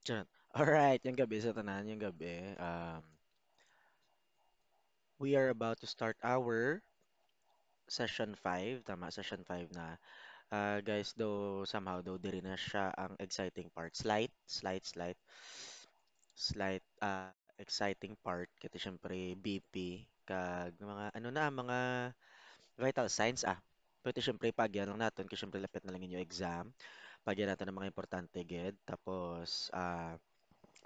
Charot. Alright, yung gabi sa tanan, yung gabi. We are about to start our session 5. Tama, session 5 na. Guys, though somehow, though, diri na siya ang exciting part. Slight, exciting part. Kasi syempre, BP, kag mga, ano na, mga vital signs, Pwede syempre, pagyan lang natin, kasi syempre, lapit na lang yung exam. Pagyan natin ng mga importante, gid. Tapos,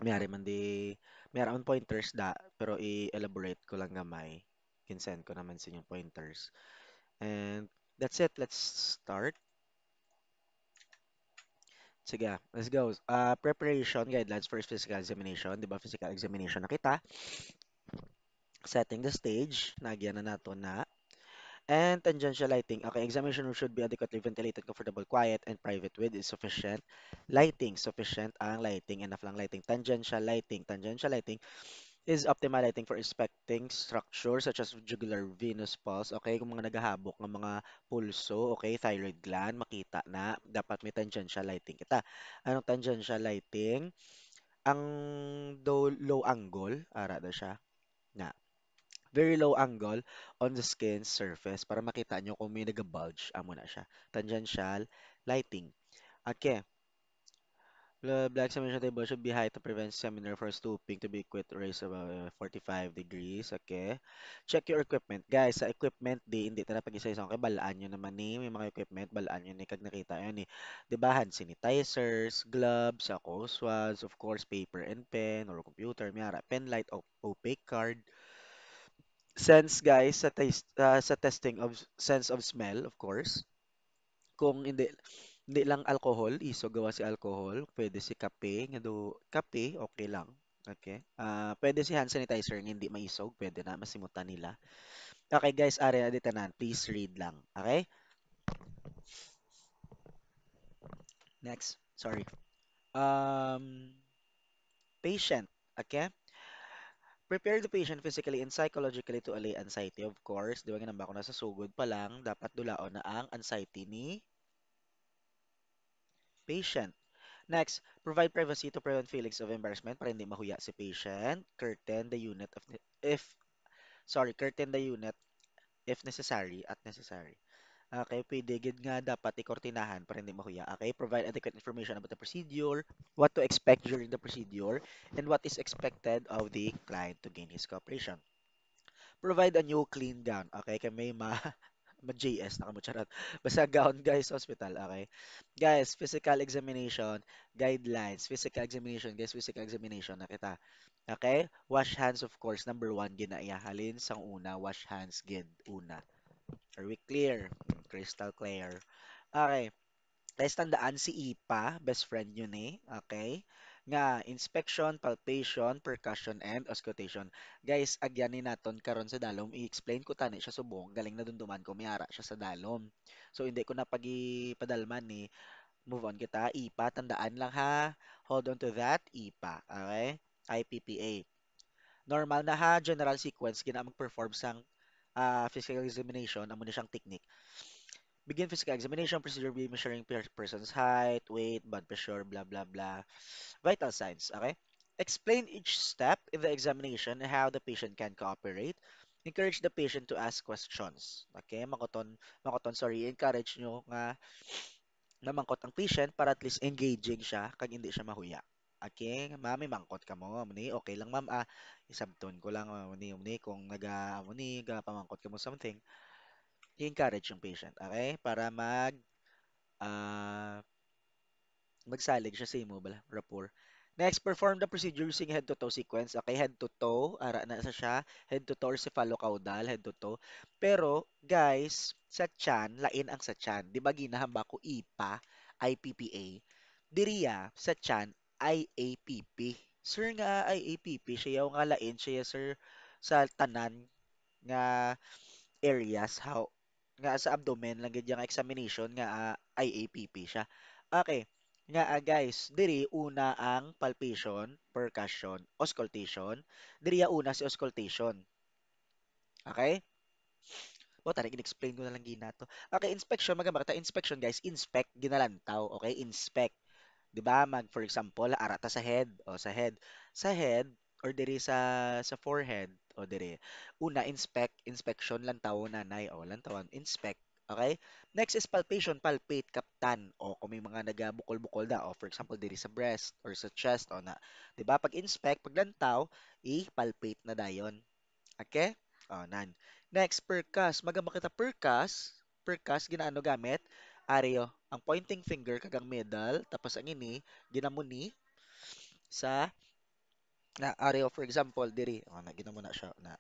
mayari man di, mayroon akong pointers pero i-elaborate ko lang gamay. Kinsend ko naman sa inyong pointers. And that's it. Let's start. Sige, let's go. Preparation guidelines for physical examination. Di ba, physical examination na kita. Setting the stage. Nagyan na nato na. And tangential lighting. Okay, examination room should be adequately ventilated, comfortable, quiet, and private with is sufficient lighting. Sufficient ang lighting. Enough lang lighting. Tangential lighting. Tangential lighting is optimal lighting for inspecting structures such as jugular venous pulse. Okay, kung mga naghahabok ng mga pulso, okay, thyroid gland, makita na, dapat may tangential lighting kita. Anong tangential lighting? Ang low angle, ara na siya, na very low angle on the skin surface para makita nyo kung may nag-bulge, amo na siya. Tangential lighting. Okay, the black examination table should be high to prevent seminar for stooping to be quit raise about 45 degrees. Okay. Check your equipment. Guys, sa equipment, hindi tayo pag-isa-isa. Okay, balaan nyo naman ni. May mga equipment, balaan nyo ni. Kag nakita yun ni. Diba, hand sanitizers, gloves, ako, swads, of course, paper and pen, or computer, mayara, pen light, opaque card. Sense, guys, sa testing of sense of smell, of course. Kung hindi lang alcohol, iso gawa si alcohol, pwede si kape, nga do kape, okay lang. Okay. Pwede si hand sanitizer nga hindi maisog, pwede na masimutan nila. Okay guys, area na tanan, please read lang. Okay? Next. Sorry. Um, Patient. Okay? Prepare the patient physically and psychologically to allay anxiety. Of course, di ba nga ba ako nasa sugod pa lang, dapat dulaon na ang anxiety ni patient. Next, provide privacy to prevent feelings of embarrassment para hindi mahuya si patient. Curtain the unit if curtain the unit if necessary at necessary. Okay, pwede gid nga dapat ikortinahan para hindi mahuya. Okay, provide adequate information about the procedure, what to expect during the procedure, and what is expected of the client to gain his cooperation. Provide a new clean gown. Okay, kay may ma-JS na kamo charot. Basta gown guys, hospital, okay? Guys, physical examination, guidelines, physical examination na kita. Okay? Wash hands, of course, number one, ginaiyahalin sang una, wash hands, gid, una. Are we clear? Crystal clear. Okay. Guys, tandaan si IPA, best friend nyo ni, okay? Nga, inspection, palpation, percussion, and auscultation. Guys, agyanin naton karon sa dalom, i-explain ko tani siya subong, galing na dunduman ko, mayara siya sa dalom. So, hindi ko na pag-ipadalman ni, move on kita, IPA, tandaan lang ha, hold on to that, IPA, okay? IPPA. Normal na ha, general sequence, gina mag-perform sang physical examination, amo na siyang technique. Begin physical examination procedure be measuring person's height, weight, blood pressure, blah, blah, blah. Vital signs, okay? Explain each step in the examination and how the patient can cooperate. Encourage the patient to ask questions. Okay? Sorry. Encourage nyo nga na mangkot ang patient para at least engaging siya kag hindi siya mahuya. Okay, ma'am, may mangkot ka mo. Muni, okay lang ma'am. Isabton ko lang muni kung muni pamangkot ka mo something. I-encourage yung patient, okay? Para ah, magsalig siya sa imo bala, rapport. Next, perform the procedure using head to toe sequence. Okay, head to toe, ara na sa siya. Head to toe or cephalocaudal, head to toe. Pero, guys, sa tiyan, lain ang sa tiyan. Di ba ginahamba ko IPA, IPPA? Diriya, sa tiyan, IAPP. Sir nga IAPP, siya yung nga lain, siya sir sa tanan nga areas how nga sa abdomen lang gid yung examination nga IAPP siya. Okay. Nga guys, diri una ang palpation, percussion, auscultation. Diri una si auscultation. Okay? O tara explain ko na lang gina to. Okay, inspection magamba ta inspection guys, inspect ginalantaw, okay? Inspect. 'Di ba? For example, ara ta sa head o sa head. Sa head or diri sa forehead o diri. Una, inspection lang tawo nanay o lang tawon inspect. Okay? Next is palpation, palpate, kaptan. O kung may mga nagabukol-bukol da, o for example, diri sa breast or sa chest, o na. 'Di ba? Pag inspect, pag lantaw, i-palpate na dayon. Okay? O, nan. Next, percuss. Magama kita percuss. Percuss, ginaano gamit? Areo, ang pointing finger kagang middle, tapos ang ini, ginamuni sa na areo, for example, diri. O, na, ginamo na siya. Na,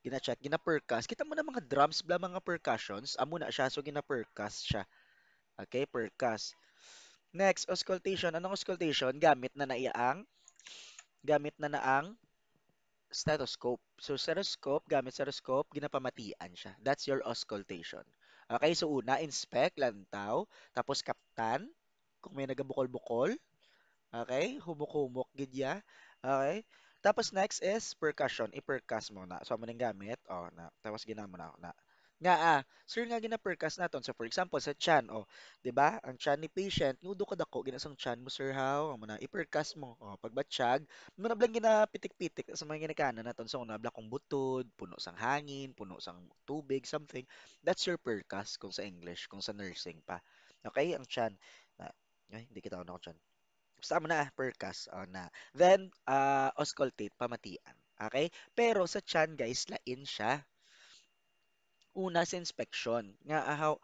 gina-check, gina-percuss. Kita mo na mga drums, bla mga percussions. Amo na siya, so gina-percuss siya. Okay, percuss. Next, auscultation. Anong auscultation? Gamit na naang stethoscope. So, stethoscope, gamit stethoscope, ginapamatian siya. That's your auscultation. Okay, so una, inspect, lantaw, tapos kaptan, kung may nagabukol-bukol, okay, humuk-humok, gidya, okay. Tapos next is percussion, i-percuss mo na. So, mo ning gamit, oh, na, tapos ginamo na, na. Nga, sir nga gina-percuss naton. So, for example, sa chan, oh, di ba, ang chan ni patient, nudo ka dako, ginasang chan mo, sir, how, mo na, i-percuss mo, oh, pagbatsyag, mo na blang ginapitik-pitik sa mga ginikanan naton. So, na blang kung butod, puno sang hangin, puno sang tubig, something. That's your percuss kung sa English, kung sa nursing pa. Okay, ang chan. Na, ay, hindi kita ako chan. Basta mo na, percuss, oh, na. Then, auscultate, pamatian. Okay? Pero sa chan, guys, lain siya. Una sa inspection. Nga,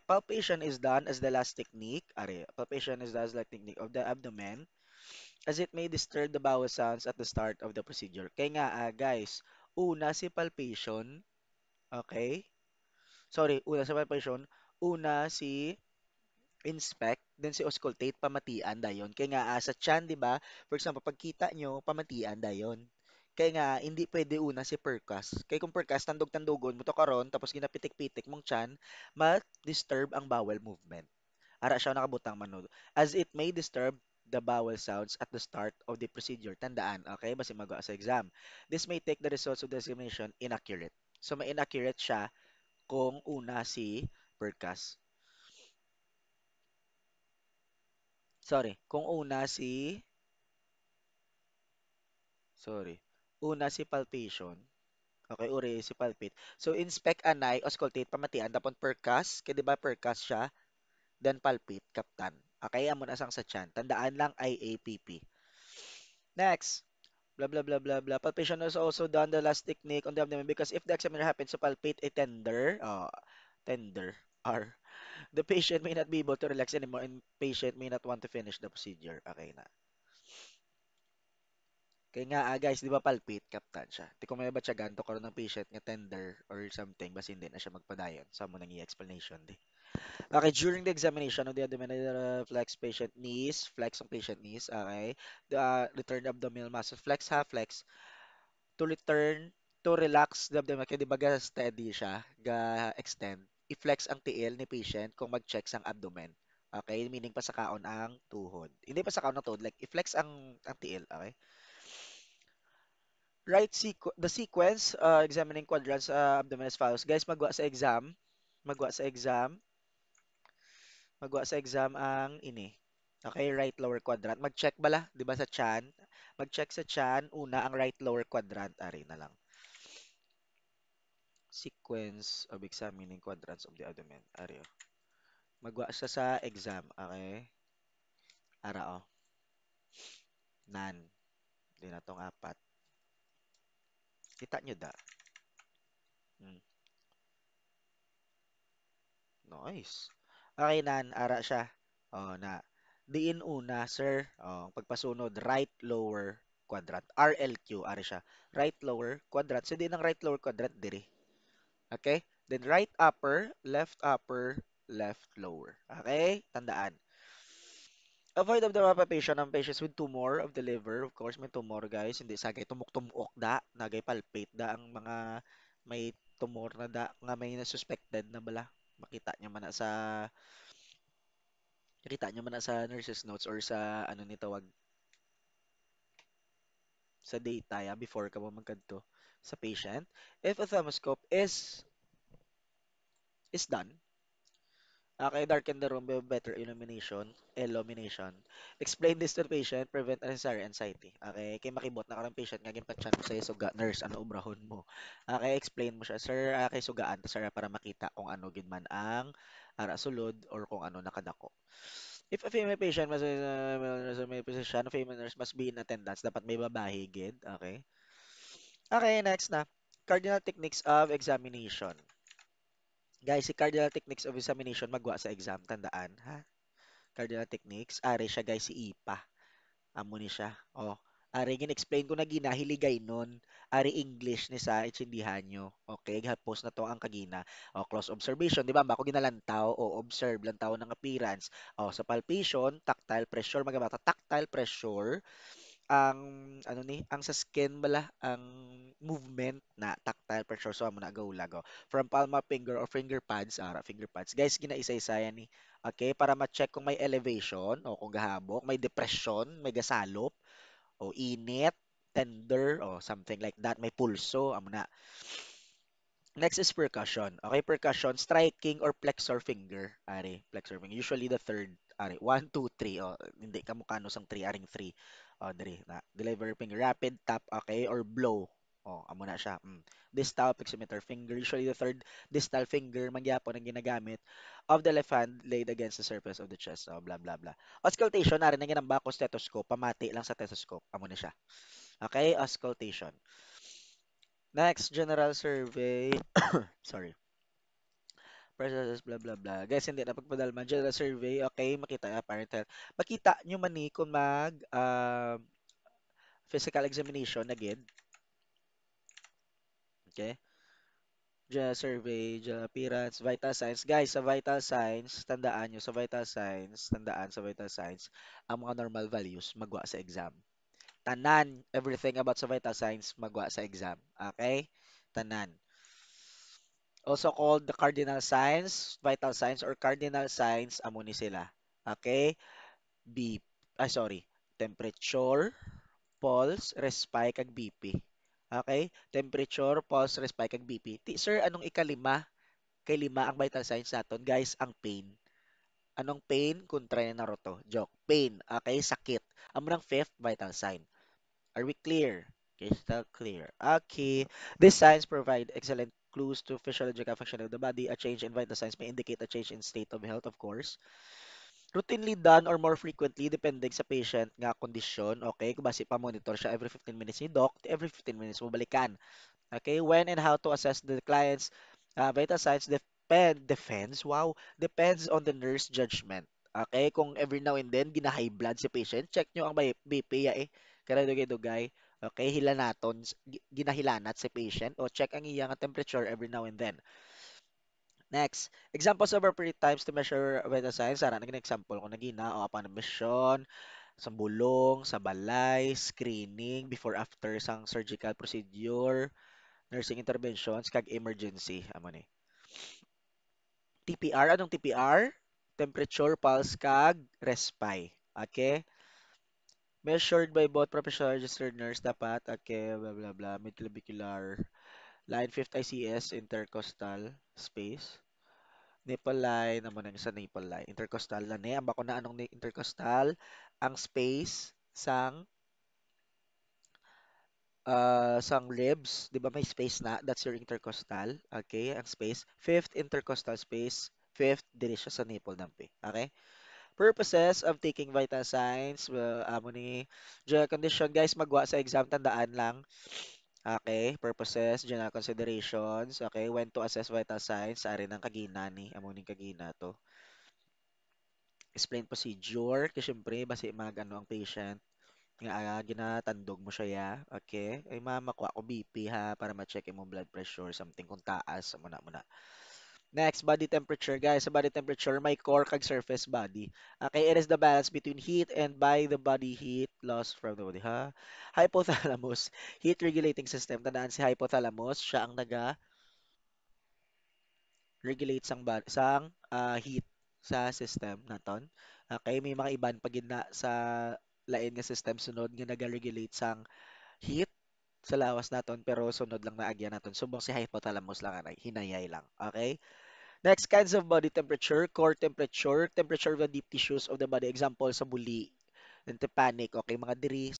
palpation is done as the last technique. Palpation is done as the last technique of the abdomen as it may disturb the bowel sounds at the start of the procedure. Kaya nga, guys, una si palpation, okay? Sorry, una si palpation, una si inspect, then si auscultate, pamatian dayon. Kaya nga, sa chan, di ba? For example, pagkita nyo, pamatian dayon. Kaya nga, hindi pwede una si percuss. Kaya kung percuss, tandog-tandugon mo to karon, tapos ginapitik-pitik mong chan, ma-disturb ang bowel movement. Ara siya nakabutang manood. As it may disturb the bowel sounds at the start of the procedure. Tandaan, okay? Basi magawa sa exam. This may take the results of the examination inaccurate. So, may inaccurate siya kung una si percuss. Sorry, kung una si, sorry, una si palpation. Okay, uri si palpate. So, inspect anay, auscultate, pamatian, tapon percuss, kaya di ba percuss siya, then palpate, kaptan. Okay, amo na sang sa chan. Tandaan lang IAPP. Next, blah blah blah blah blah. Palpation is also done the last technique on the abdomen because if the examiner happens to palpate a tender, or the patient may not be able to relax anymore and patient may not want to finish the procedure. Okay na. Kaya nga, guys, di ba palpate, kaptan siya. Di ko may batyagan to karon ng patient nga tender or something, basta hindi na siya magpadayon. Sa mo nang explanation di. Okay, during the examination of the abdominal flex patient knees, flex ang patient knees, okay? Return the abdominal muscle, flex ha, flex. To return, to relax the abdomen, kaya di ba ga steady siya, ga extend. I-flex ang tiil ni patient kung mag-check sang abdomen. Okay, meaning pasakaon ang tuhod. Hindi pasakaon ang tuhod, like i-flex ang tiil, okay? The sequence, examining quadrants, abdomen as follows. Guys, magwa sa exam, magwa sa exam ang ini. Okay, right lower quadrant. Mag-check bala, 'di ba sa chan? Mag-check sa chan, una ang right lower quadrant, ari na lang. Sequence of examining quadrants of the abdomen, ari. Oh. Magwa siya sa exam, okay? Ara oh. Nan. Di na tong apat. Kita nyo da. Hmm. Nice. Okay, nan, ara siya. Oh, na. Diin una, sir. Oh, pagpasunod, right lower quadrant. RLQ, ari siya. Right lower quadrant. So, din ang right lower quadrant, diri. Okay? Then, right upper, left lower. Okay? Tandaan. Avoid of the palpation ng patients with tumor of the liver. Of course, may tumor, guys. Hindi sagay tumuk-tumuk da. Nagay palpate da ang mga may tumor na da. Nga may na suspected na bala. Makita nyo man na sa nurse's notes or sa ano ni tawag sa data before ka mo magkadto sa patient. If a thermoscope is done, Okay, darken the room with better illumination. Explain this to the patient, prevent unnecessary anxiety. Okay, kay makibot na karang patient nga ginpatyan mo sa suga, nurse, ano obrahon mo. Okay, explain mo siya, sir, kay sugaan, sir, para makita kung ano gid man ang ara sulod or kung ano nakadako. If a female patient must may physician, female nurse must be in attendance, dapat may babae gid. Okay. Okay, next na. Cardinal techniques of examination. Guys, si cardinal techniques of examination magwa sa exam, tandaan, ha? Cardinal techniques, ari siya guys si IPA. Amo ni siya. Oh, ari gin-explain ko na ginahiligay nun. Ari English ni sa itsindihan nyo. Okay, post na to ang kagina. O, close observation, di ba? Bako ginalantaw o observe lantaw ng appearance. O, sa palpation, tactile pressure, magabata, tactile pressure ang ano ni ang sa skin bala ang movement na tactile pressure so amo na go lago from palm of finger or finger pads finger pads guys ginaisa-isaya ni okay para ma-check kung may elevation o kung gahabok may depression may gasalop o init tender o something like that may pulso amo na. Next is percussion. Okay, percussion, striking or flexor finger. Ari, flexor finger. Usually the third. Ari, one, two, three. O, hindi ka mukha no sang three, aring three. O, diri, na. Deliver finger. Rapid tap, okay, or blow. O, amo na siya. Distal fleximeter finger. Usually the third distal finger, magyapon ang ginagamit of the left hand laid against the surface of the chest. O, blah, blah, blah. Auscultation, narin na ginamba ko stethoscope. Pamati lang sa stethoscope. Amo na siya. Okay, auscultation. Next, general survey. Sorry. Processes, blah, blah, blah. Guys, hindi na pagpadalman. General survey, okay, makita apparent health. Makita nyo man ni kung mag physical examination again. Okay? General survey, general appearance, vital signs. Guys, sa vital signs, tandaan nyo, sa vital signs, tandaan sa vital signs, ang mga normal values, magwa sa exam. Tanan, everything about sa vital signs, magwa sa exam. Okay? Tanan. Also called the cardinal signs, vital signs, or cardinal signs, amo ni sila. Okay? B, sorry, temperature, pulse, respire, kag BP. Okay? Temperature, pulse, respire, kag BP. Sir, anong ikalima? Kay lima ang vital signs naton, guys, ang pain. Anong pain? Kontra na Naruto. Joke. Pain. Okay? Sakit. Ang fifth vital sign. Are we clear? Crystal clear. Okay. These signs provide excellent clues to physiological function of the body. A change in vital signs may indicate a change in state of health, of course. Routinely done or more frequently depending sa patient nga kondisyon. Okay, kung basi pa monitor siya every 15 minutes ni doc, every 15 minutes mo balikan. Okay, when and how to assess the client's vital signs depends on the nurse judgment. Okay, kung every now and then gina-high blood si patient, check nyo ang BP ya eh. Kada dugay-dugay. Okay, hilanaton, ginahilanat si patient o check ang iyang temperature every now and then. Next, examples of appropriate times to measure vital signs. Sara, naging example ko nagina o upon admission, sa bulong, sa balay, screening, before after sang surgical procedure, nursing interventions, kag emergency. Amo ni. TPR, anong TPR? Temperature, pulse, kag respire. Okay? Measured by both professional registered nurse dapat. Okay, blah blah blah. Midclavicular line, fifth ICS, intercostal space. Nipple line, naman ang sa nipple line. Intercostal na ni. Ang bako na anong intercostal? Ang space sang sang ribs, 'di ba may space na? That's your intercostal. Okay, ang space. Fifth intercostal space. Fifth, diri siya sa nipple dampi. Okay? Purposes of taking vital signs, amo ni general condition guys, magwa sa exam tandaan lang. Okay, purposes, general considerations, okay, when to assess vital signs, ari ng kagina ni, amo ning kagina to. Explain procedure, kasi syempre, basi mag ano ang patient, nga ginatandog mo siya ya, okay? Ay makuha ko BP ha, para ma-check mo blood pressure, something kung taas, muna. Next, body temperature, guys. Sa body temperature, may core kag surface body. Okay, it is the balance between heat and by the body heat lost from the body, ha? Hypothalamus, heat regulating system. Tandaan si hypothalamus, siya ang regulate heat sa system naton. Okay, may mga iban pag na sa lain nga system sunod nga naga-regulate sang heat sa lawas naton pero sunod lang na agya naton subong si hypothalamus lang anay hinayay lang okay Next, kinds of body temperature, core temperature, temperature of the deep tissues of the body. Example sa buli, and panic. Okay, mga diri